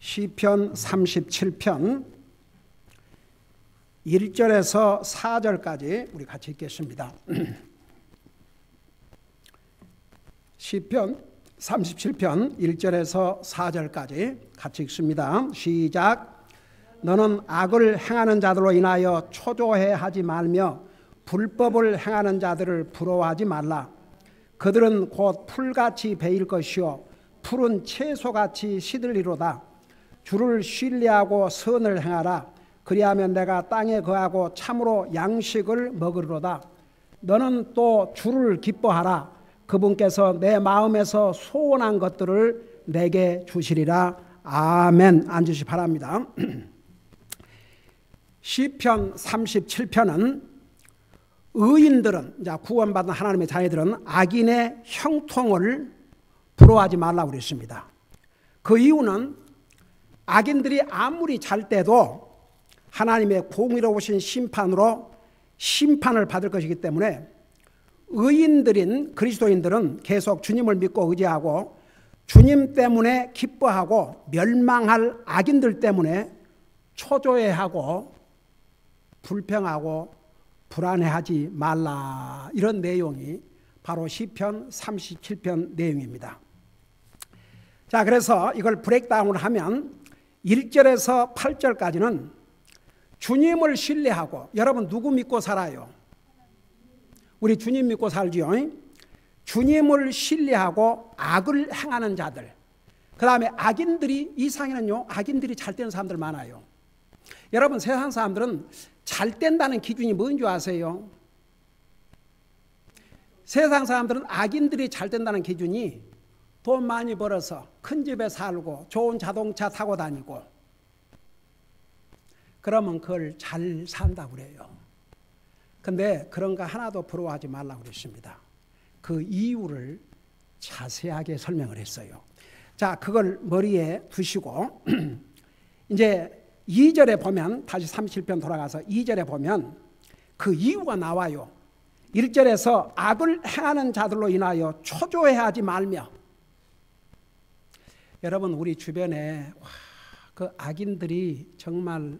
시편 37편 1절에서 4절까지 우리 같이 읽겠습니다. 시편 37편 1절에서 4절까지 같이 읽습니다. 시작. 너는 악을 행하는 자들로 인하여 초조해하지 말며 불법을 행하는 자들을 부러워하지 말라. 그들은 곧 풀같이 베일 것이요 푸른 채소같이 시들리로다. 주를 신뢰하고 선을 행하라. 그리하면 내가 땅에 거하고 참으로 양식을 먹으리로다. 너는 또 주를 기뻐하라. 그분께서 내 마음에서 소원한 것들을 내게 주시리라. 아멘. 앉으시 바랍니다. 시편 37편은 의인들은, 구원받은 하나님의 자녀들은 악인의 형통을 부러워하지 말라고 그랬습니다. 그 이유는 악인들이 아무리 잘 때도 하나님의 공의로우신 심판으로 심판을 받을 것이기 때문에 의인들인 그리스도인들은 계속 주님을 믿고 의지하고 주님 때문에 기뻐하고 멸망할 악인들 때문에 초조해하고 불평하고 불안해하지 말라. 이런 내용이 바로 시편 37편 내용입니다. 자, 그래서 이걸 브레이크다운을 하면 1절에서 8절까지는 주님을 신뢰하고, 여러분 누구 믿고 살아요? 우리 주님 믿고 살지요. 주님을 신뢰하고 악을 행하는 자들, 그 다음에 악인들이, 이 상에는요 악인들이 잘 되는 사람들 많아요. 여러분 세상 사람들은 잘 된다는 기준이 뭔지 아세요? 세상 사람들은 악인들이 잘 된다는 기준이 돈 많이 벌어서 큰 집에 살고 좋은 자동차 타고 다니고, 그러면 그걸 잘 산다고 그래요. 근데 그런 거 하나도 부러워하지 말라고 그랬습니다. 그 이유를 자세하게 설명을 했어요. 자, 그걸 머리에 두시고 이제 2절에 보면, 다시 37편 돌아가서 2절에 보면 그 이유가 나와요. 1절에서 악을 행하는 자들로 인하여 초조해하지 말며. 여러분 우리 주변에 그 악인들이 정말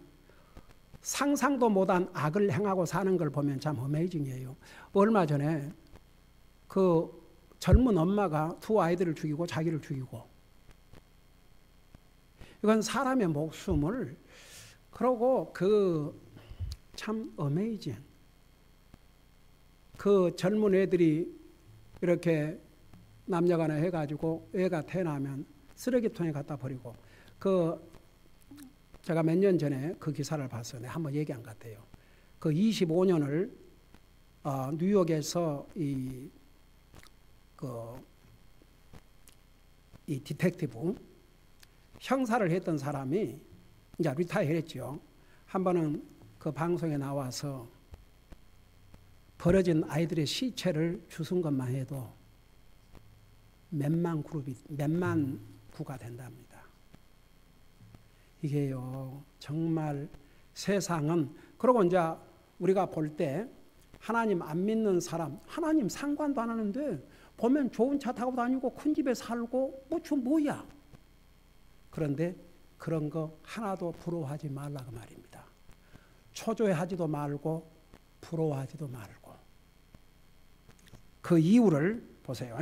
상상도 못한 악을 행하고 사는 걸 보면 참 어메이징이에요. 얼마 전에 그 젊은 엄마가 두 아이들을 죽이고 자기를 죽이고, 이건 사람의 목숨을, 그러고 그 참 어메이징. 그 젊은 애들이 이렇게 남녀간에 해가지고 애가 태어나면 쓰레기통에 갖다 버리고, 제가 몇 년 전에 그 기사를 봤어요. 내가 한번 얘기한 것 같아요. 그 25년을 뉴욕에서 이 디텍티브 형사를 했던 사람이 이제 리타이어 했죠. 한 번은 그 방송에 나와서 버려진 아이들의 시체를 주운 것만 해도 몇만 구가 된답니다. 이게요, 정말 세상은, 그러고 이제 우리가 볼 때 하나님 안 믿는 사람, 하나님 상관도 안 하는데 보면 좋은 차 타고 다니고 큰 집에 살고 뭐야. 그런데 그런 거 하나도 부러워하지 말라고 말입니다. 초조해하지도 말고 부러워하지도 말고. 그 이유를 보세요.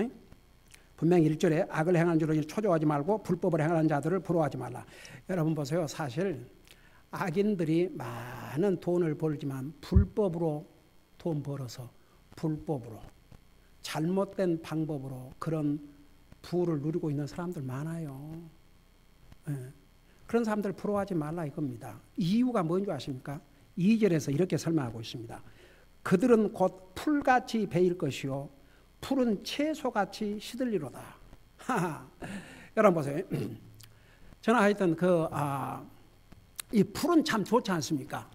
분명히 1절에 악을 행하는 자로 초조하지 말고 불법을 행하는 자들을 부러워하지 말라. 여러분 보세요. 사실 악인들이 많은 돈을 벌지만 불법으로 돈 벌어서, 불법으로 잘못된 방법으로 그런 부를 누리고 있는 사람들 많아요. 그런 사람들 부러워하지 말라 이겁니다. 이유가 뭔지 아십니까? 2절에서 이렇게 설명하고 있습니다. 그들은 곧 풀같이 베일 것이요 푸른 채소같이 시들리로다. 여러분 보세요. 저는 하여튼 이 풀은 참 좋지 않습니까?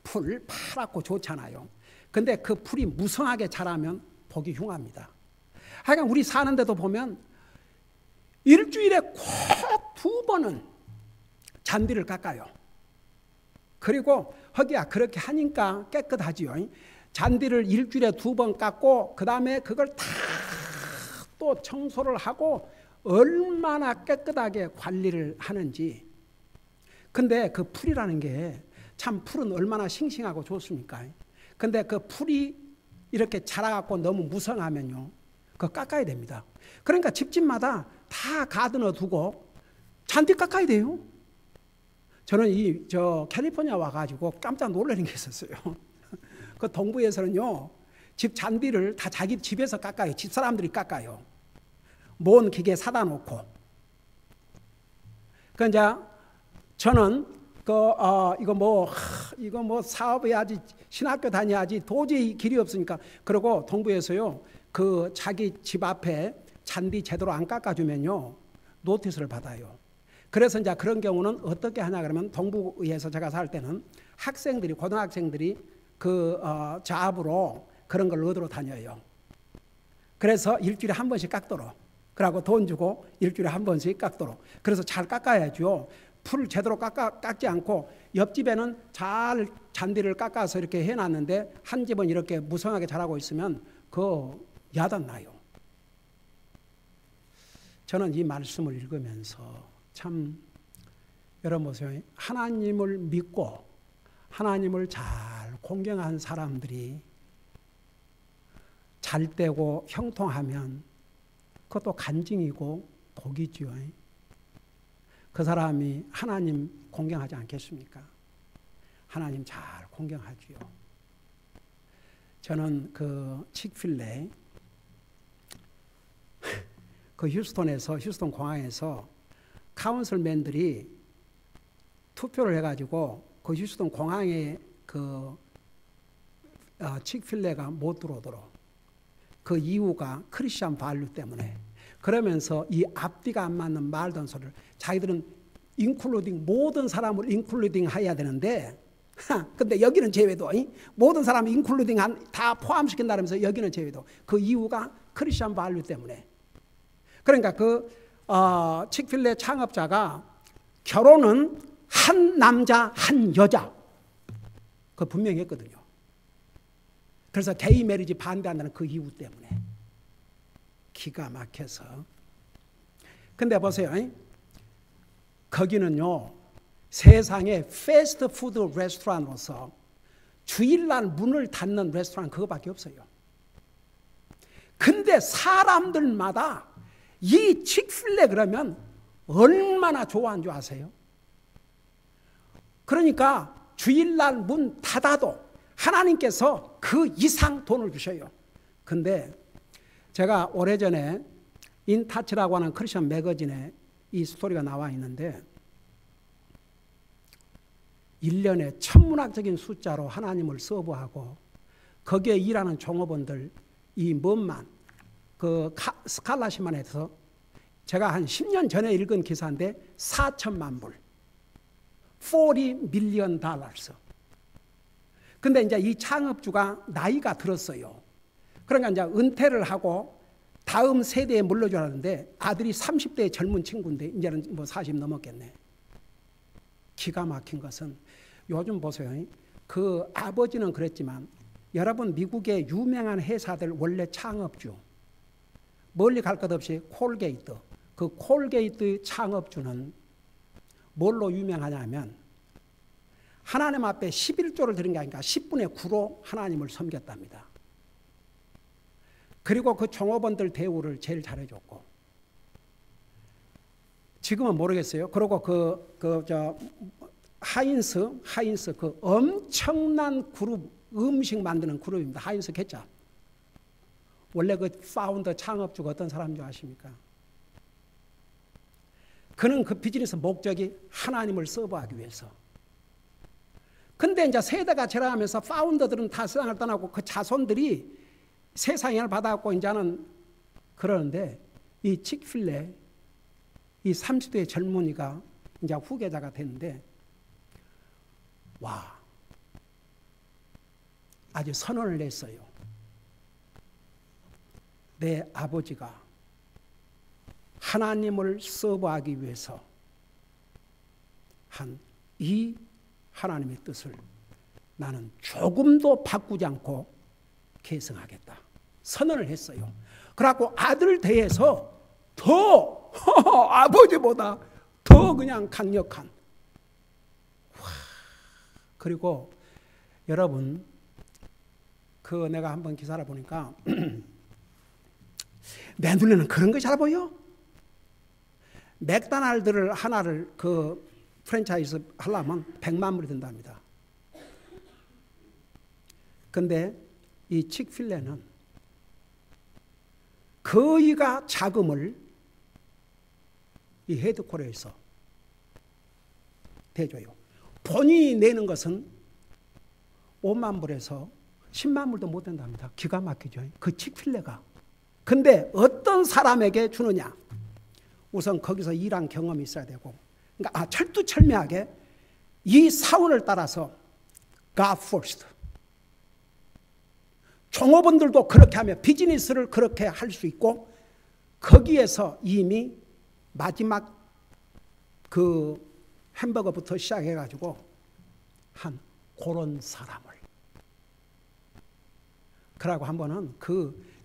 풀 파랗고 좋잖아요. 근데 그 풀이 무성하게 자라면 보기 흉합니다. 하여간 우리 사는데도 보면 일주일에 꼭 2번은 잔디를 깎아요. 그리고 허기야 그렇게 하니까 깨끗하지요. 잔디를 일주일에 2번 깎고 그 다음에 그걸 다 또 청소를 하고 얼마나 깨끗하게 관리를 하는지 근데 그 풀이라는 게 참 풀은 얼마나 싱싱하고 좋습니까? 근데 그 풀이 이렇게 자라갖고 너무 무성하면요, 그거 깎아야 됩니다. 그러니까 집집마다 다 가드너 두고 잔디 깎아야 돼요. 저는 캘리포니아 와가지고 깜짝 놀라는 게 있었어요. 그 동부에서는요, 집 잔디를 다 자기 집에서 깎아요. 집 사람들이 깎아요. 뭔 기계 사다 놓고. 그 이제 저는 이거 뭐 사업해야지, 신학교 다녀야지, 도저히 길이 없으니까. 그리고 동부에서요, 그 자기 집 앞에 잔디 제대로 안 깎아주면요, 노티스를 받아요. 그래서 이제 그런 경우는 어떻게 하냐 그러면, 동부에서 제가 살 때는 학생들이, 고등학생들이 잡으로 그런 걸 얻으러 다녀요. 그래서 일주일에 한 번씩 깎도록, 그러고 돈 주고 일주일에 한 번씩 깎도록. 그래서 잘 깎아야죠. 풀을 제대로 깎지 않고, 옆집에는 잘 잔디를 깎아서 이렇게 해놨는데 한 집은 이렇게 무성하게 자라고 있으면 그 야단나요. 저는 이 말씀을 읽으면서 참, 여러분 보세요. 하나님을 믿고 하나님을 잘 공경한 사람들이 잘 되고 형통하면 그것도 간증이고 복이지요. 그 사람이 하나님 공경하지 않겠습니까? 하나님 잘 공경하지요. 저는 그 칙필레, 그 휴스턴 공항에서 카운슬맨들이 투표를 해가지고 그 휴스턴 공항에 그 칙필레가 못 들어오도록, 그 이유가 크리스천 발류 때문에. 그러면서 이 앞뒤가 안 맞는 말도 안 소리를, 자기들은 인클루딩, 모든 사람을 인클루딩 해야 되는데, 근데 여기는 제외도, 모든 사람을 인클루딩 다 포함시킨다면서 여기는 제외도. 그 이유가 크리스천 발류 때문에. 그러니까 칙필레 창업자가 결혼은 한 남자 한 여자, 그 분명히 했거든요. 그래서 게이 메리지 반대한다는 그 이유 때문에. 기가 막혀서. 근데 보세요, 거기는요, 세상에 패스트푸드 레스토랑으로서 주일날 문을 닫는 레스토랑 그거밖에 없어요. 근데 사람들마다 이 칙필레 그러면 얼마나 좋아하는 줄 아세요? 그러니까 주일날 문 닫아도 하나님께서 그 이상 돈을 주셔요. 근데 제가 오래전에 인타치라고 하는 크리스천 매거진에 이 스토리가 나와 있는데, 1년에 천문학적인 숫자로 하나님을 서브하고 거기에 일하는 종업원들 이 몇만, 그 스칼라시만에서 제가 한 10년 전에 읽은 기사인데 4천만 불, 40 밀리언 달러스. 근데 이제 이 창업주가 나이가 들었어요. 그러니까 이제 은퇴를 하고 다음 세대에 물러줘야 하는데, 아들이 30대의 젊은 친구인데 이제는 뭐 40 넘었겠네. 기가 막힌 것은, 요즘 보세요. 그 아버지는 그랬지만 여러분, 미국의 유명한 회사들 원래 창업주, 멀리 갈 것 없이 콜게이트, 그 콜게이트 창업주는 뭘로 유명하냐면 하나님 앞에 11조를 드린 게 아니라 10분의 9로 하나님을 섬겼답니다. 그리고 그 종업원들 대우를 제일 잘해줬고, 지금은 모르겠어요. 그리고 하인스 그 엄청난 그룹, 음식 만드는 그룹입니다. 하인스 케찹. 원래 그 파운더 창업주가 어떤 사람인 줄 아십니까? 그는 그 비즈니스 목적이 하나님을 서브하기 위해서. 근데 이제 세대가 지나가면서 파운더들은 다 세상을 떠나고 그 자손들이 세상을 받아갖고 이제는 그러는데, 이 칙필레, 이 30대의 젊은이가 이제 후계자가 됐는데, 와, 아주 선언을 냈어요. 내 아버지가 하나님을 서브하기 위해서 한 이 하나님의 뜻을 나는 조금도 바꾸지 않고 계승하겠다. 선언을 했어요. 그래갖고 아들 대해서 더 아버지보다 더 그냥 강력한, 그리고 여러분, 내가 한번 기사를 보니까 내 눈에는 그런 게 잘 보여. 맥도날드를 하나를 프랜차이즈 하려면 100만 불이 든답니다. 근데 이 칙필레는 거의가 자금을 이 헤드코리에서 대줘요. 본인이 내는 것은 5만 불에서 10만 불도 못 된답니다. 기가 막히죠. 그 칙필레가. 근데 어떤 사람에게 주느냐? 우선 거기서 일한 경험이 있어야 되고, 그러니까 철두철미하게 이 사원을 따라서 God first. 종업원들도 그렇게 하며 비즈니스를 그렇게 할 수 있고, 거기에서 이미 마지막 햄버거부터 시작해가지고 한 그런 사람을. 그러고 한 번은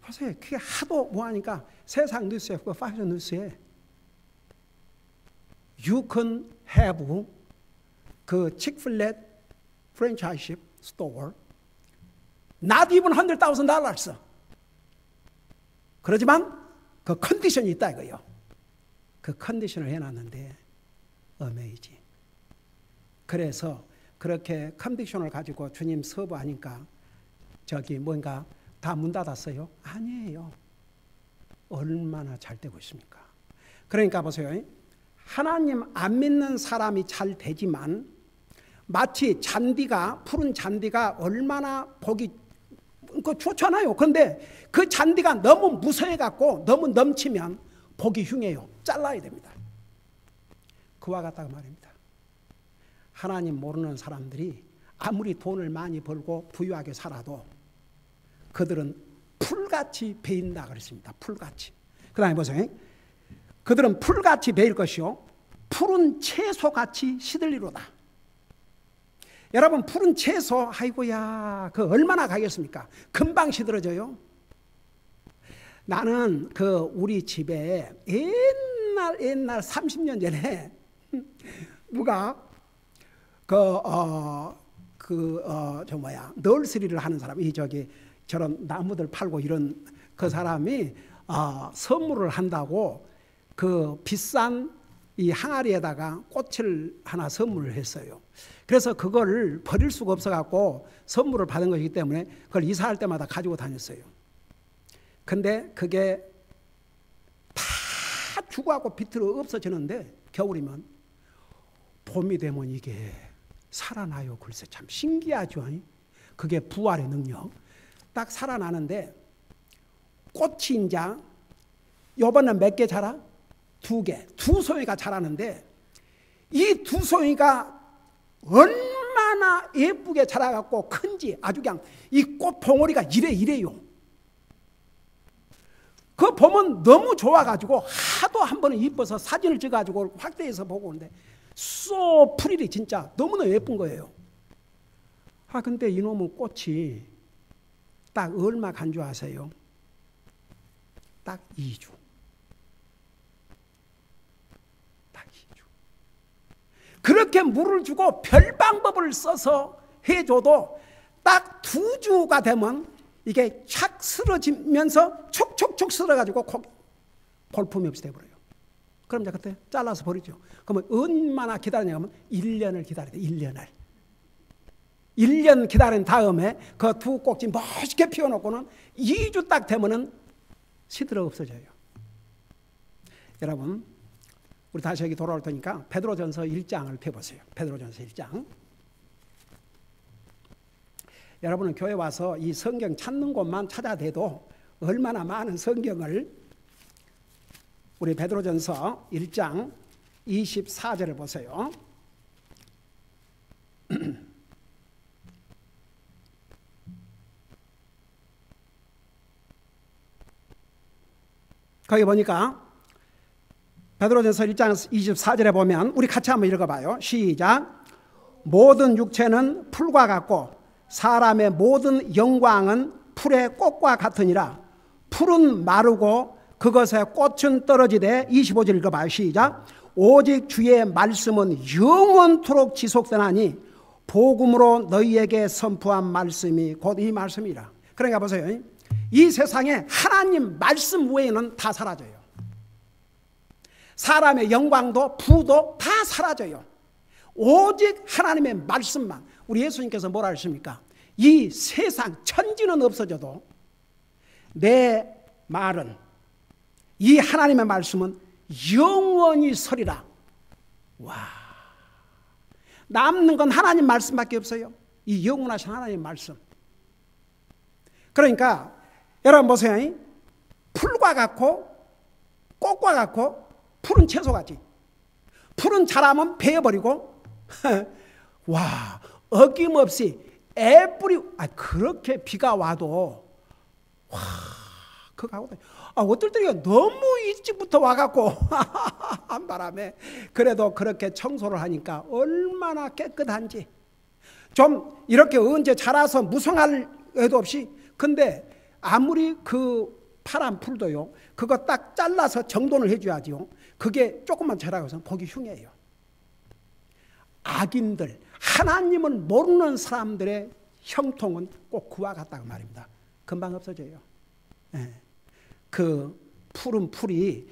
요새 그게 하도 뭐하니까 세상 뉴스에, 패션 뉴스에 You can have Chick-fil-A franchise store not even $100,000. 그러지만 그 컨디션이 있다 이거요. 그 컨디션을 해놨는데 어메이징. 그래서 그렇게 컨디션을 가지고 주님 서브하니까 뭔가 다 문 닫았어요? 아니에요. 얼마나 잘 되고 있습니까? 그러니까 보세요. 하나님 안 믿는 사람이 잘 되지만 마치 푸른 잔디가 얼마나 보기 좋잖아요. 그런데 그 잔디가 너무 무서워갖고 너무 넘치면 보기 흉해요. 잘라야 됩니다. 그와 같다고 말입니다. 하나님 모르는 사람들이 아무리 돈을 많이 벌고 부유하게 살아도 그들은 풀같이 베인다 그랬습니다. 풀같이. 그 다음에 보세요. 그들은 풀같이 베일 것이요 푸른 채소같이 시들리로다. 여러분, 푸른 채소, 아이고야, 얼마나 가겠습니까? 금방 시들어져요. 나는 우리 집에 옛날 30년 전에 누가 널스리를 하는 사람이 저런 나무들 팔고 이런 그 사람이 선물을 한다고 비싼 이 항아리에다가 꽃을 하나 선물을 했어요. 그래서 그걸 버릴 수가 없어갖고 선물을 받은 것이기 때문에 그걸 이사할 때마다 가지고 다녔어요. 근데 그게 다 죽어갖고 비틀어 없어지는데 겨울이면 봄이 되면 이게 살아나요. 글쎄 참 신기하죠. 그게 부활의 능력. 딱 살아나는데 꽃이 이제 요번엔 몇 개 자라? 2개. 2송이가 자라는데 이 2송이가 얼마나 예쁘게 자라갖고 큰지 아주 그냥 이 꽃 봉오리가 이래요. 그거 보면 너무 좋아가지고 하도 한 번은 이뻐서 사진을 찍어가지고 확대해서 보고 오는데 so pretty 진짜 너무나 예쁜 거예요. 근데 이놈은 꽃이 딱 얼마 간 줄 아세요? 딱 2주. 딱 2주. 그렇게 물을 주고 별 방법을 써서 해줘도 딱 2주가 되면 이게 착 쓰러지면서 촉촉촉 쓰러가지고 볼품이 없이 돼버려요. 그럼 이제 그때 잘라서 버리죠. 그러면 얼마나 기다리냐면 1년을 기다려야 돼. 1년을. 1년 기다린 다음에 그 2 꼭지 멋있게 피워놓고는 2주 딱 되면은 시들어 없어져요. 여러분, 우리 다시 여기 돌아올 테니까 베드로전서 1장을 펴보세요. 베드로전서 1장. 여러분은 교회 와서 이 성경 찾는 곳만 찾아대도 얼마나 많은 성경을 우리 베드로전서 1장 24절을 보세요. 거기 보니까 베드로전서 1장 24절에 보면 우리 같이 한번 읽어봐요. 시작. 모든 육체는 풀과 같고 사람의 모든 영광은 풀의 꽃과 같으니라. 풀은 마르고 그것의 꽃은 떨어지되 25절 읽어봐요. 시작. 오직 주의 말씀은 영원토록 지속되나니 복음으로 너희에게 선포한 말씀이 곧 이 말씀이라. 그러니까 보세요. 이 세상에 하나님 말씀 외에는 다 사라져요. 사람의 영광도 부도 다 사라져요. 오직 하나님의 말씀만. 우리 예수님께서 뭐라 하십니까? 이 세상 천지는 없어져도 내 말은, 이 하나님의 말씀은 영원히 서리라. 와, 남는 건 하나님 말씀밖에 없어요. 이 영원하신 하나님 말씀. 그러니까 여러분 보세요. 풀과 같고 꽃과 같고 풀은 채소같이. 풀은 자라면 베어버리고 와, 어김없이 애뿌리, 그렇게 비가 와도 와, 그거 어떨 때가 너무 일찍부터 와갖고 한바람에 그래도 그렇게 청소를 하니까 얼마나 깨끗한지. 좀 이렇게 언제 자라서 무성할 애도 없이. 근데 아무리 그 파란 풀도요, 그거 딱 잘라서 정돈을 해줘야지요. 그게 조금만 자라서 보기 흉해요. 악인들, 하나님을 모르는 사람들의 형통은 꼭 그와 같다고 말입니다. 금방 없어져요. 예. 그 푸른 풀이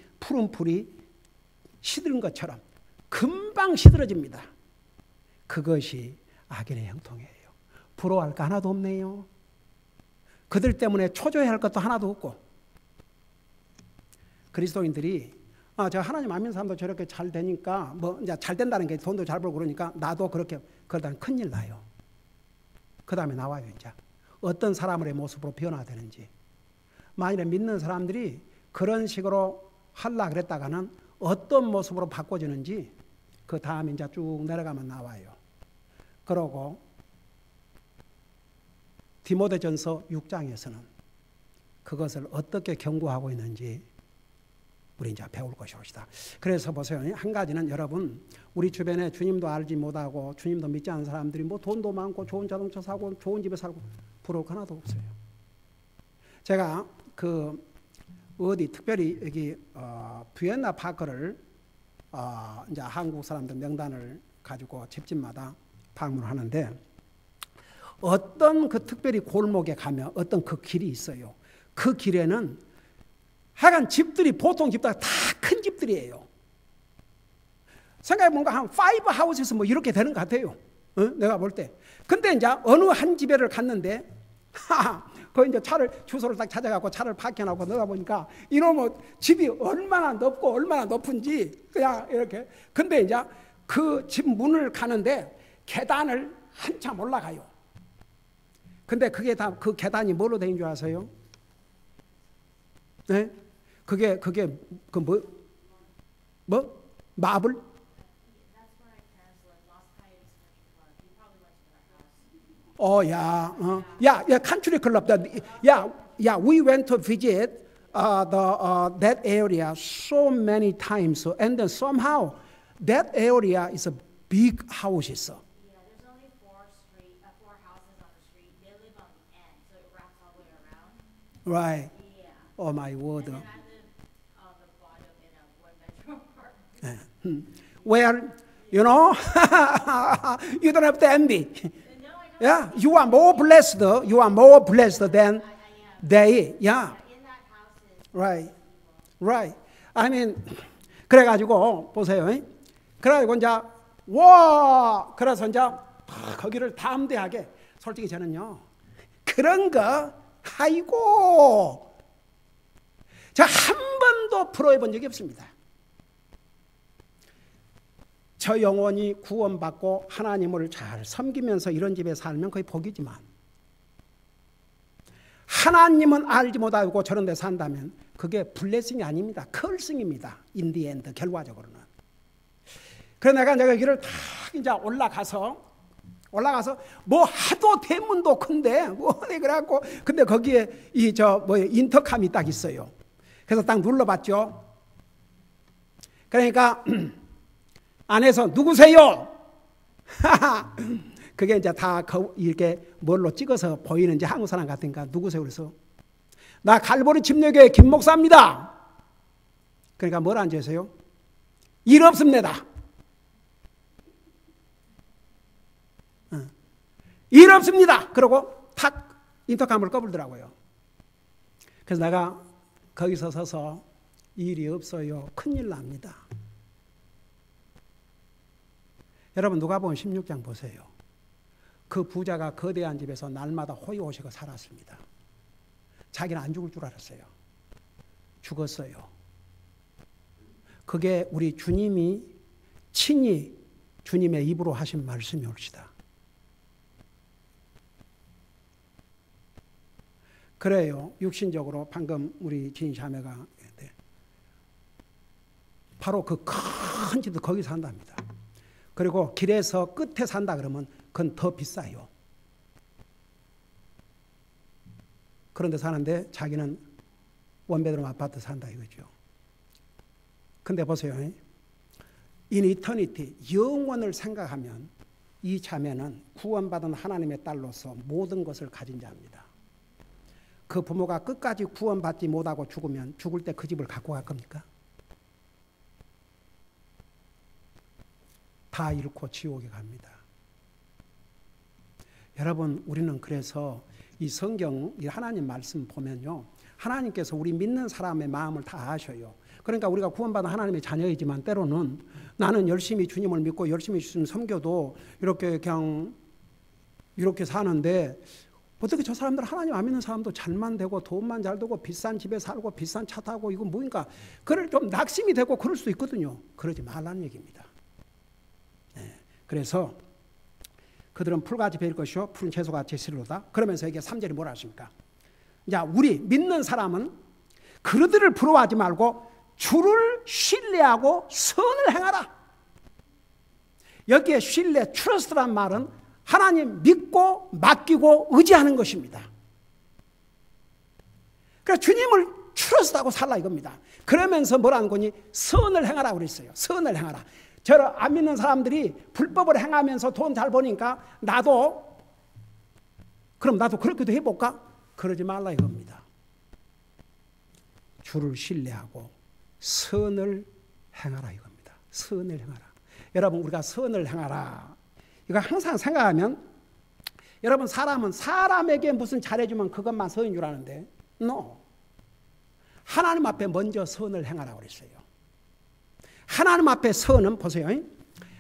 시드는 것처럼 금방 시들어집니다. 그것이 악인의 형통이에요. 부러워할 거 하나도 없네요. 그들 때문에 초조해야 할 것도 하나도 없고. 그리스도인들이 저 하나님 안 믿는 사람도 저렇게 잘 되니까 뭐 이제 잘 된다는 게 돈도 잘 벌고 그러니까 나도 그렇게 그러다 큰일 나요. 그 다음에 나와요. 이제 어떤 사람의 모습으로 변화되는지. 만일에 믿는 사람들이 그런 식으로 하려고 그랬다가는 어떤 모습으로 바꿔지는지 그 다음에 이제 쭉 내려가면 나와요. 그러고 디모데전서 6장에서는 그것을 어떻게 경고하고 있는지 우리 이제 배울 것이옵시다. 그래서 보세요. 한 가지는 여러분, 우리 주변에 주님도 알지 못하고 주님도 믿지 않는 사람들이 뭐 돈도 많고 좋은 자동차 사고 좋은 집에 살고 부러울 거 하나도 없어요. 제가 어디 특별히 여기 비엔나 파크를 이제 한국 사람들 명단을 가지고 집집마다 방문하는데 어떤 그 특별히 골목에 가면 어떤 그 길이 있어요. 그 길에는 하여간 집들이 보통 집들 다 큰 집들이에요. 생각해 보니까 한 5 하우스에서 뭐 이렇게 되는 것 같아요. 내가 볼 때. 근데 이제 어느 한 집에를 갔는데 그 이제 주소를 딱 찾아갖고 차를 파킹하고 넣어 보니까 이놈의 집이 얼마나 넓고 얼마나 높은지 그냥 이렇게. 근데 이제 그 집 문을 가는데 계단을 한참 올라가요. 근데 그게 다 그 계단이 뭘로 된 줄 아세요? 네? 그게 마블? country club. We went to visit that area so many times, and then somehow that area is a big houses. Yeah, there's only four houses on the street. They live on the end, so it wraps all the way around. Right. Yeah. Oh my word. And then I live on the bottom in a one-bedroom apartment. Well, you know, you don't have to envy. No, I know. Yeah, you are more blessed. You are more blessed than I am. they. Yeah, In that house is right, right. I mean, 그래가지고 보세요. 그래가지고 이제 와, 그래서 이제 거기를 담대하게. 솔직히 저는요 그런 거 아이고 저 한 번도 부러워 본 적이 없습니다. 저 영혼이 구원받고 하나님을 잘 섬기면서 이런 집에 살면 거의 복이지만 하나님은 알지 못하고 저런 데 산다면 그게 블레싱이 아닙니다. 컬싱입니다. 인디엔드 결과적으로는. 그래서 내가 이제 길을 다 이제 올라가서 뭐 하도 대문도 큰데 뭐 그래갖고 근데 거기에 인터컴이 딱 있어요. 그래서 딱 눌러봤죠. 그러니까 안에서 누구세요? 그게 이제 다 이렇게 뭘로 찍어서 보이는지 한국 사람 같으니까 누구세요? 그래서 나 갈보리 침례교회 김 목사입니다. 그러니까 뭘 앉으세요? 일 없습니다. 일 없습니다. 그러고 탁 인터컴을 꺼불더라고요. 그래서 내가 거기서 서서 일이 없어요. 큰일 납니다. 여러분 누가복음 16장 보세요. 그 부자가 거대한 집에서 날마다 호의호식을 살았습니다. 자기는 안 죽을 줄 알았어요. 죽었어요. 그게 우리 주님이 친히 주님의 입으로 하신 말씀이 옵시다. 그래요. 육신적으로 방금 우리 진샤매가 바로 그 큰 집도 거기 산답니다. 그리고 길에서 끝에 산다 그러면 그건 더 비싸요. 그런데 사는데 자기는 원베드룸 아파트 산다 이거죠. 근데 보세요. In eternity, 영원을 생각하면 이 자매는 구원받은 하나님의 딸로서 모든 것을 가진 자입니다. 그 부모가 끝까지 구원받지 못하고 죽으면 죽을 때 그 집을 갖고 갈 겁니까? 다 잃고 지옥에 갑니다. 여러분 우리는 그래서 이 성경, 이 하나님 말씀 보면요, 하나님께서 우리 믿는 사람의 마음을 다 아셔요. 그러니까 우리가 구원받은 하나님의 자녀이지만 때로는 나는 열심히 주님을 믿고 열심히 주님 섬겨도 이렇게 그냥 이렇게 사는데 어떻게 저 사람들 하나님 안 믿는 사람도 잘만 되고 돈만 잘 되고 비싼 집에 살고 비싼 차 타고 이거 뭐인가, 그럴 좀 낙심이 되고 그럴 수도 있거든요. 그러지 말라는 얘기입니다. 네. 그래서 그들은 풀같이 배일 것이요 푸른 채소같이 실로다. 그러면서 이게 3절이 뭐라 하십니까? 자, 우리 믿는 사람은 그들을 부러워하지 말고 주를 신뢰하고 선을 행하라. 여기에 신뢰, 트러스트란 말은 하나님 믿고 맡기고 의지하는 것입니다. 그러니까 주님을 트러스트하고 살라 이겁니다. 그러면서 뭐라는 거니? 선을 행하라 그랬어요. 선을 행하라. 저를 안 믿는 사람들이 불법을 행하면서 돈 잘 버니까 그럼 나도 그렇게도 해볼까? 그러지 말라 이겁니다. 주를 신뢰하고 선을 행하라 이겁니다. 선을 행하라. 여러분 우리가 선을 행하라 이거 항상 생각하면, 여러분 사람은 사람에게 무슨 잘해주면 그것만 선인 줄 아는데 no. 하나님 앞에 먼저 선을 행하라 그랬어요. 하나님 앞에 선은 보세요.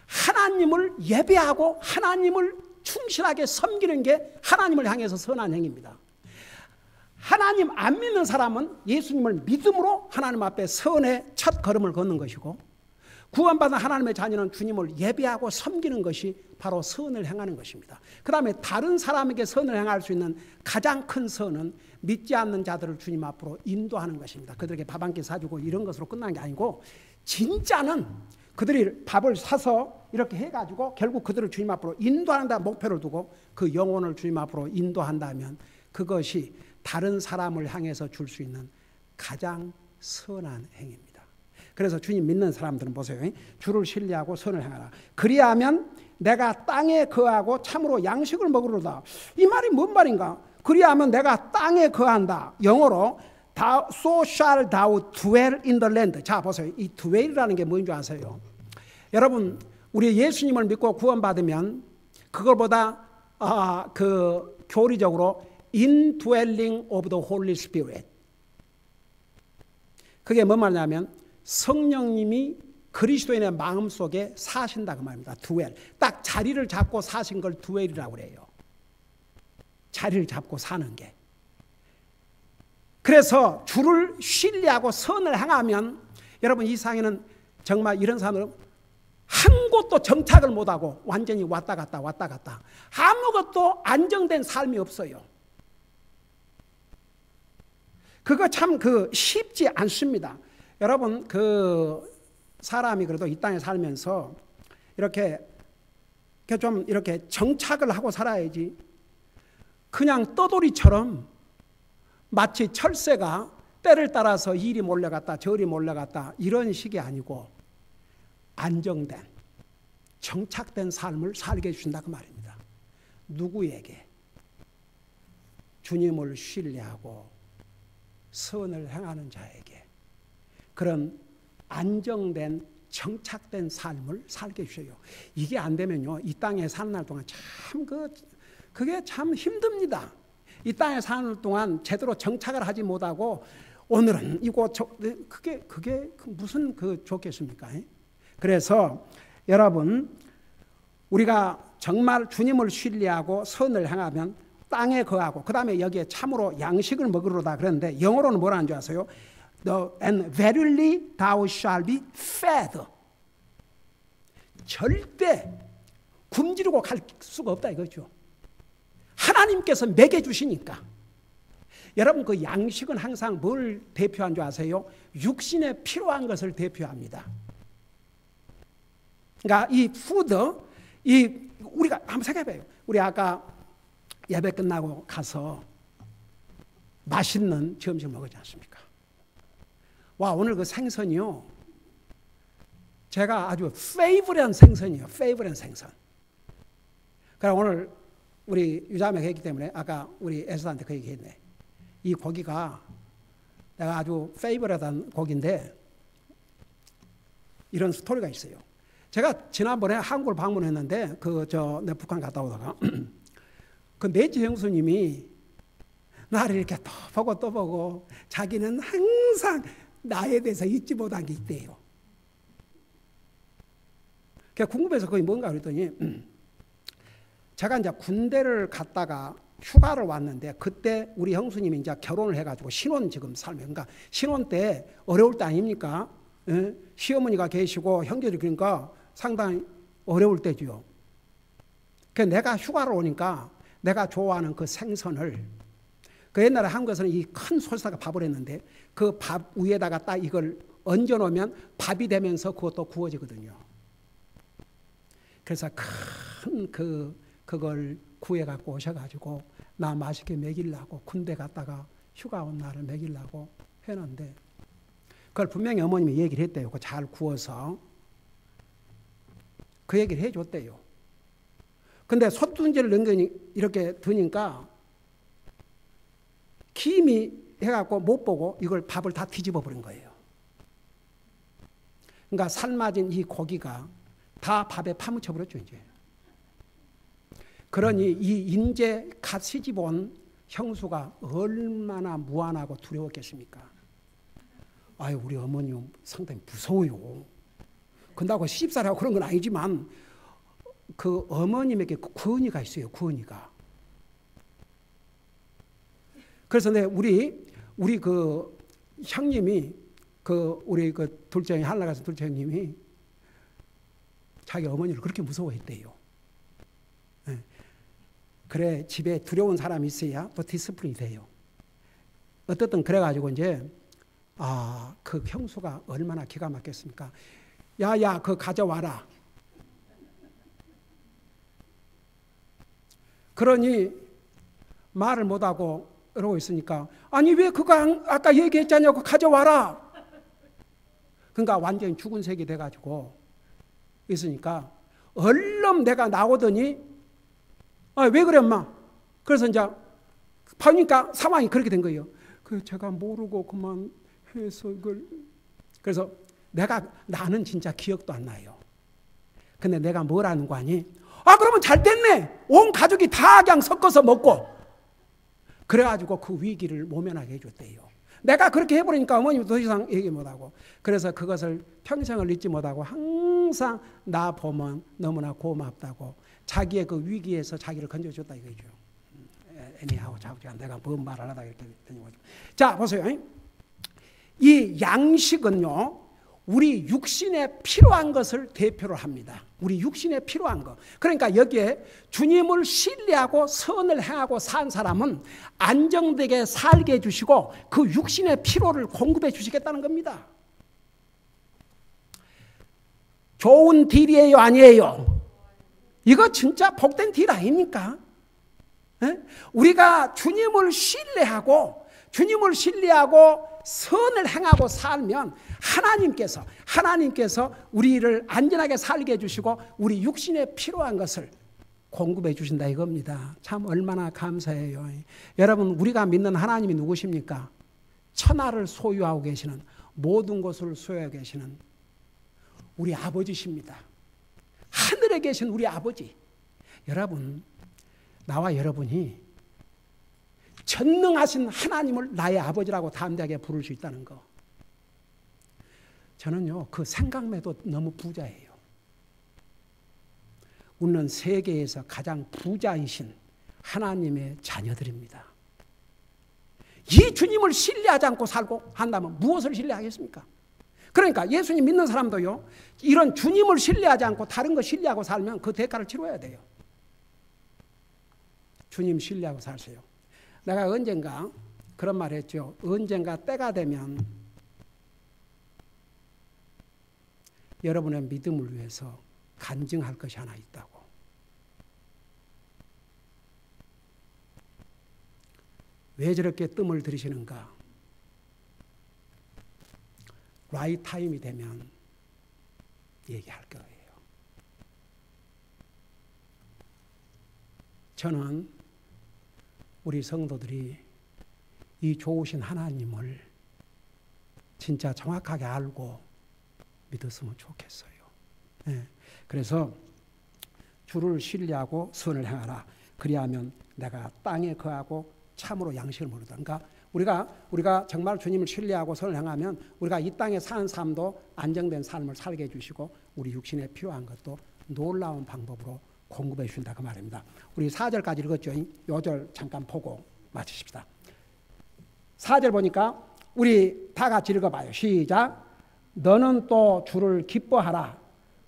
하나님을 예배하고 하나님을 충실하게 섬기는 게 하나님을 향해서 선한 행위입니다. 하나님 안 믿는 사람은 예수님을 믿음으로 하나님 앞에 선의 첫 걸음을 걷는 것이고, 구원받은 하나님의 자녀는 주님을 예배하고 섬기는 것이 바로 선을 행하는 것입니다. 그 다음에 다른 사람에게 선을 행할 수 있는 가장 큰 선은 믿지 않는 자들을 주님 앞으로 인도하는 것입니다. 그들에게 밥 한 끼 사주고 이런 것으로 끝난 게 아니고, 진짜는 그들이 밥을 사서 이렇게 해가지고 결국 그들을 주님 앞으로 인도한다 목표를 두고 그 영혼을 주님 앞으로 인도한다면 그것이 다른 사람을 향해서 줄 수 있는 가장 선한 행위입니다. 그래서 주님 믿는 사람들은 보세요. 주를 신뢰하고 선을 행하라. 그리하면 내가 땅에 거하고 참으로 양식을 먹으로다. 이 말이 뭔 말인가? 그리하면 내가 땅에 거한다. 영어로 So shall thou dwell in the land. 자 보세요. 이 dwell이라는 게 뭔지 아세요? 여러분 우리 예수님을 믿고 구원받으면 그걸보다 그 교리적으로 indwelling of the Holy Spirit. 그게 뭔 말이냐면 성령님이 그리스도인의 마음속에 사신다 그 말입니다. dwell. 딱 자리를 잡고 사신 걸 dwell이라고 그래요. 자리를 잡고 사는 게. 그래서 주를 신뢰하고 선을 행하면 여러분 이 세상에는 정말 이런 사람들은 한 곳도 정착을 못하고 완전히 왔다 갔다 아무것도 안정된 삶이 없어요. 그거 참 쉽지 않습니다. 여러분 사람이 그래도 이 땅에 살면서 이렇게 좀 이렇게 정착을 하고 살아야지, 그냥 떠돌이처럼 마치 철새가 때를 따라서 이리 몰려갔다 저리 몰려갔다 이런 식이 아니고 안정된 정착된 삶을 살게 해주신다 그 말입니다. 누구에게? 주님을 신뢰하고 선을 행하는 자에게 그런 안정된 정착된 삶을 살게 해주셔요. 이게 안 되면요 이 땅에 사는 날 동안 참 그게 참 힘듭니다. 이 땅에 사는 동안 제대로 정착을 하지 못하고 오늘은 이곳 그게 무슨 좋겠습니까? 그래서 여러분 우리가 정말 주님을 신뢰하고 선을 행하면 땅에 거하고 그 다음에 여기에 참으로 양식을 먹으로다 그랬는데 영어로는 뭐라는 줄 아세요? And verily thou shall be fed. 절대 굶주리고 갈 수가 없다 이거죠. 하나님께서 먹여주시니까. 여러분 그 양식은 항상 뭘 대표한 줄 아세요? 육신에 필요한 것을 대표합니다. 그러니까 이 푸드, 우리가 한번 생각해봐요. 우리 아까 예배 끝나고 가서 맛있는 점심 먹었지 않습니까? 와, 오늘 그 생선이요. 제가 아주 페이버리한 생선이에요. 페이버리한 생선. 그래서 오늘 우리 유자매가 했기 때문에 아까 우리 에스더한테 그 얘기했네. 이 고기가 내가 아주 페이버리한 고기인데 이런 스토리가 있어요. 제가 지난번에 한국을 방문했는데 내 북한 갔다 오다가 그 내지 형수님이 나를 이렇게 또 보고 또 보고 자기는 항상 나에 대해서 잊지 못한 게 있대요. 그래서 궁금해서 그게 뭔가 그랬더니 제가 이제 군대를 갔다가 휴가를 왔는데 그때 우리 형수님이 이제 결혼을 해가지고 신혼 지금 살면 그러니까 신혼 때 어려울 때 아닙니까? 예? 시어머니가 계시고 형제들 그러니까 상당히 어려울 때죠. 그래서 내가 휴가를 오니까 내가 좋아하는 그 생선을 그 옛날에 한국에서는 이 큰 솥에다가 밥을 했는데 그 밥 위에다가 딱 이걸 얹어 놓으면 밥이 되면서 그것도 구워지거든요. 그래서 큰 그걸 구해 갖고 오셔가지고 나 맛있게 먹이려고 군대 갔다가 휴가 온 날을 먹이려고 해놨는데 그걸 분명히 어머님이 얘기를 했대요. 그거 잘 구워서 그 얘기를 해줬대요. 근데 솥둔지를 넣으니 이렇게 드니까 김이 해갖고 못 보고 이걸 밥을 다 뒤집어 버린 거예요. 그러니까 삶아진 이 고기가 다 밥에 파묻혀 버렸죠 이제. 그러니 이 인제 갓 시집 온 형수가 얼마나 무안하고 두려웠겠습니까? 아유 우리 어머니 상당히 무서워요. 근다고 시집살이하고 그런 건 아니지만 그 어머님에게 그 권위가 있어요. 권위가. 그래서 우리 그 형님이 우리 그 둘째 형이 한라가서 둘째 형님이 자기 어머니를 그렇게 무서워했대요. 네. 그래 집에 두려운 사람이 있어야 또 디스플린이 돼요. 어떻든 그래가지고 이제 그 형수가 얼마나 기가 막혔습니까? 야야 그거 가져와라. 그러니 말을 못하고 이러고 있으니까 아니 왜 그거 아까 얘기했잖냐고 가져와라. 그러니까 완전히 죽은 색이 돼가지고 있으니까 얼른 내가 나오더니 왜 그래 엄마. 그래서 이제 보니까 상황이 그렇게 된 거예요. 제가 모르고 그만 해서 이걸 그래서 나는 진짜 기억도 안 나요. 근데 내가 뭐라는 거 아니? 그러면 잘 됐네. 온 가족이 다 그냥 섞어서 먹고. 그래가지고 그 위기를 모면하게 해줬대요. 내가 그렇게 해버리니까 어머님도 더 이상 얘기 못하고. 그래서 그것을 평생을 잊지 못하고 항상 나 보면 너무나 고맙다고 자기의 그 위기에서 자기를 건져줬다 이거죠. 애니하고 자꾸가 내가 뭔 말을 하다 이렇게 되는 거죠. 자 보세요. 이 양식은요. 우리 육신에 필요한 것을 대표로 합니다. 우리 육신에 필요한 것. 그러니까 여기에 주님을 신뢰하고 선을 행하고 산 사람은 안정되게 살게 해주시고 그 육신의 필요를 공급해 주시겠다는 겁니다. 좋은 딜이에요? 아니에요? 이거 진짜 복된 딜 아닙니까? 에? 우리가 주님을 신뢰하고 선을 행하고 살면 하나님께서 우리를 안전하게 살게 해주시고 우리 육신에 필요한 것을 공급해 주신다 이겁니다. 참 얼마나 감사해요. 여러분 우리가 믿는 하나님이 누구십니까? 천하를 소유하고 계시는 모든 것을 소유하고 계시는 우리 아버지십니다. 하늘에 계신 우리 아버지. 여러분 나와 여러분이 전능하신 하나님을 나의 아버지라고 담대하게 부를 수 있다는 거. 저는요, 그 생각만도 너무 부자예요. 우리는 세계에서 가장 부자이신 하나님의 자녀들입니다. 이 주님을 신뢰하지 않고 살고 한다면 무엇을 신뢰하겠습니까? 그러니까 예수님 믿는 사람도요, 이런 주님을 신뢰하지 않고 다른 거 신뢰하고 살면 그 대가를 치러야 돼요. 주님 신뢰하고 사세요. 내가 언젠가 그런 말 했죠. 언젠가 때가 되면 여러분의 믿음을 위해서 간증할 것이 하나 있다고. 왜 저렇게 뜸을 들이시는가? 라이트 타임이 되면 얘기할 거예요. 저는 우리 성도들이 이 좋으신 하나님을 진짜 정확하게 알고 믿었으면 좋겠어요. 네. 그래서 주를 신뢰하고 선을 행하라. 그리하면 내가 땅에 거하고 참으로 양식을 먹으리라. 그러니까 우리가 정말 주님을 신뢰하고 선을 행하면 우리가 이 땅에 사는 삶도 안정된 삶을 살게 해주시고 우리 육신에 필요한 것도 놀라운 방법으로 공급해 주신다 그 말입니다. 우리 4절까지 읽었죠. 5절 잠깐 보고 마치십시다. 4절 보니까 우리 다 같이 읽어봐요. 시작. 너는 또 주를 기뻐하라.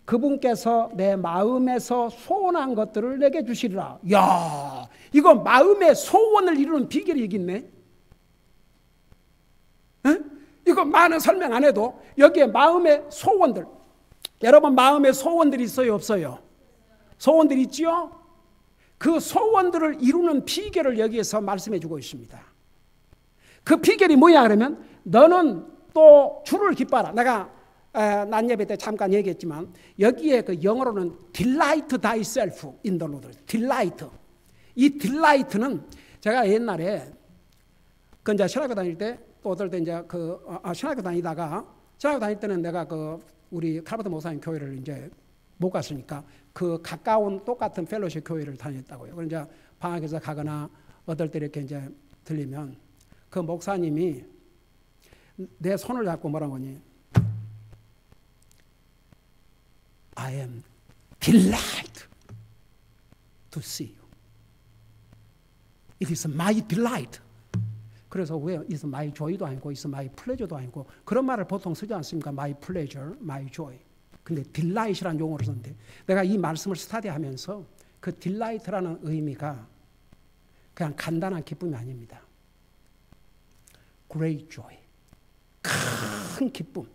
그분께서 내 마음에서 소원한 것들을 내게 주시리라. 야, 이거 마음의 소원을 이루는 비결이 여기 있네. 에? 이거 많은 설명 안 해도 여기에 마음의 소원들. 여러분 마음의 소원들이 있어요, 없어요? 소원들이 있지요? 그 소원들을 이루는 비결을 여기에서 말씀해 주고 있습니다. 그 비결이 뭐냐 그러면 너는 또 주를 기뻐하라. 내가 난 예배 때 잠깐 얘기했지만 여기에 그 영어로는 delight thyself in the Lord. delight. 이 delight는 제가 옛날에 그 이제 신학교 다닐 때 또 어떨 때 이제 신학교 다닐 때는 내가 그 우리 칼버트 목사님 교회를 이제 못 갔으니까 그 가까운 똑같은 펠로십 교회를 다녔다고요. 그래서 이제 방학에서 가거나 어떨 때 이렇게 이제 들리면 그 목사님이 내 손을 잡고 뭐라고 하니? I am delighted to see you. It is my delight. 그래서 왜 is my joy도 아니고 is my pleasure도 아니고 그런 말을 보통 쓰지 않습니까? my pleasure, my joy. 근데 delight이라는 용어를 썼는데 내가 이 말씀을 스터디하면서 그 delight라는 의미가 그냥 간단한 기쁨이 아닙니다. great joy. 큰 기쁨,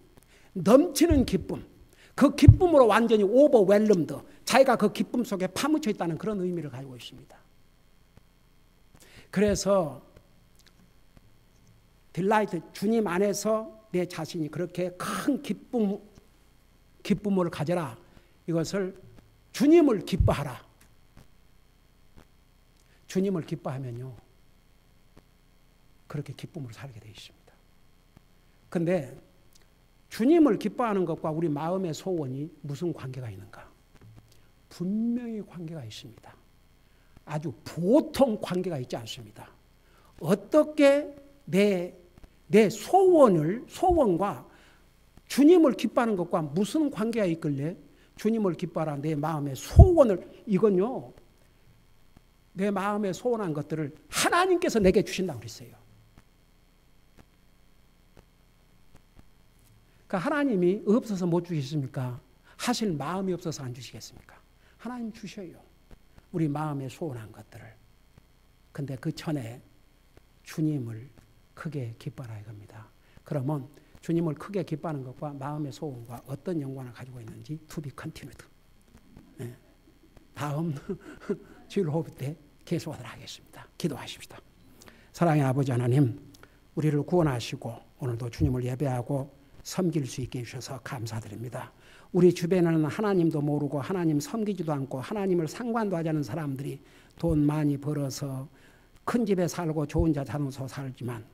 넘치는 기쁨, 그 기쁨으로 완전히 overwhelmed, 자기가 그 기쁨 속에 파묻혀 있다는 그런 의미를 가지고 있습니다. 그래서 딜라이트, 주님 안에서 내 자신이 그렇게 큰 기쁨을 가져라. 이것을 주님을 기뻐하라. 주님을 기뻐하면요, 그렇게 기쁨으로 살게 되어 있습니다. 그런데 주님을 기뻐하는 것과 우리 마음의 소원이 무슨 관계가 있는가? 분명히 관계가 있습니다. 아주 보통 관계가 있지 않습니다. 어떻게 내 소원과 주님을 기뻐하는 것과 무슨 관계가 있길래 주님을 기뻐하라 내 마음의 소원을, 이건요, 내 마음에 소원한 것들을 하나님께서 내게 주신다고 그랬어요. 그러니까 하나님이 없어서 못 주시겠습니까? 하실 마음이 없어서 안 주시겠습니까? 하나님 주셔요. 우리 마음에 소원한 것들을. 근데 그 전에 주님을 크게 기뻐하라 이겁니다. 그러면 주님을 크게 기뻐하는 것과 마음의 소원과 어떤 연관을 가지고 있는지 to be continued. 네. 다음 주일 호흡 때 계속하도록 하겠습니다. 기도하십시다. 사랑의 아버지 하나님, 우리를 구원하시고 오늘도 주님을 예배하고 섬길 수 있게 해주셔서 감사드립니다. 우리 주변에는 하나님도 모르고 하나님 섬기지도 않고 하나님을 상관도 하지 않은 사람들이 돈 많이 벌어서 큰 집에 살고 좋은 차 타면서 살지만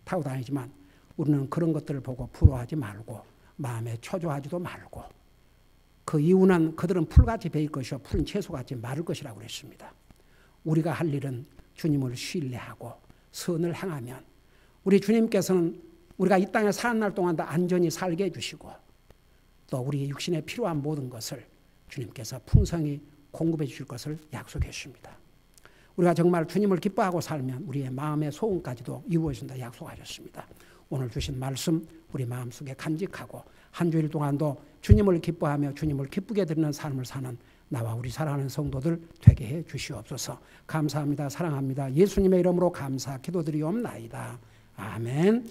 타고 다니지만 우리는 그런 것들을 보고 부러워하지 말고 마음에 초조하지도 말고 그 이유는 그들은 풀같이 베일 것이요 푸른 채소같이 마를 것이라고 그랬습니다. 우리가 할 일은 주님을 신뢰하고 선을 행하면 우리 주님께서는 우리가 이 땅에 사는 날 동안도 안전히 살게 해주시고 또 우리 육신에 필요한 모든 것을 주님께서 풍성히 공급해 주실 것을 약속해 주십니다. 우리가 정말 주님을 기뻐하고 살면 우리의 마음의 소원까지도 이루어진다 약속하셨습니다. 오늘 주신 말씀 우리 마음속에 간직하고 한 주일 동안도 주님을 기뻐하며 주님을 기쁘게 드리는 삶을 사는 나와 우리 사랑하는 성도들 되게 해 주시옵소서. 감사합니다. 사랑합니다. 예수님의 이름으로 감사 기도드리옵나이다. 아멘.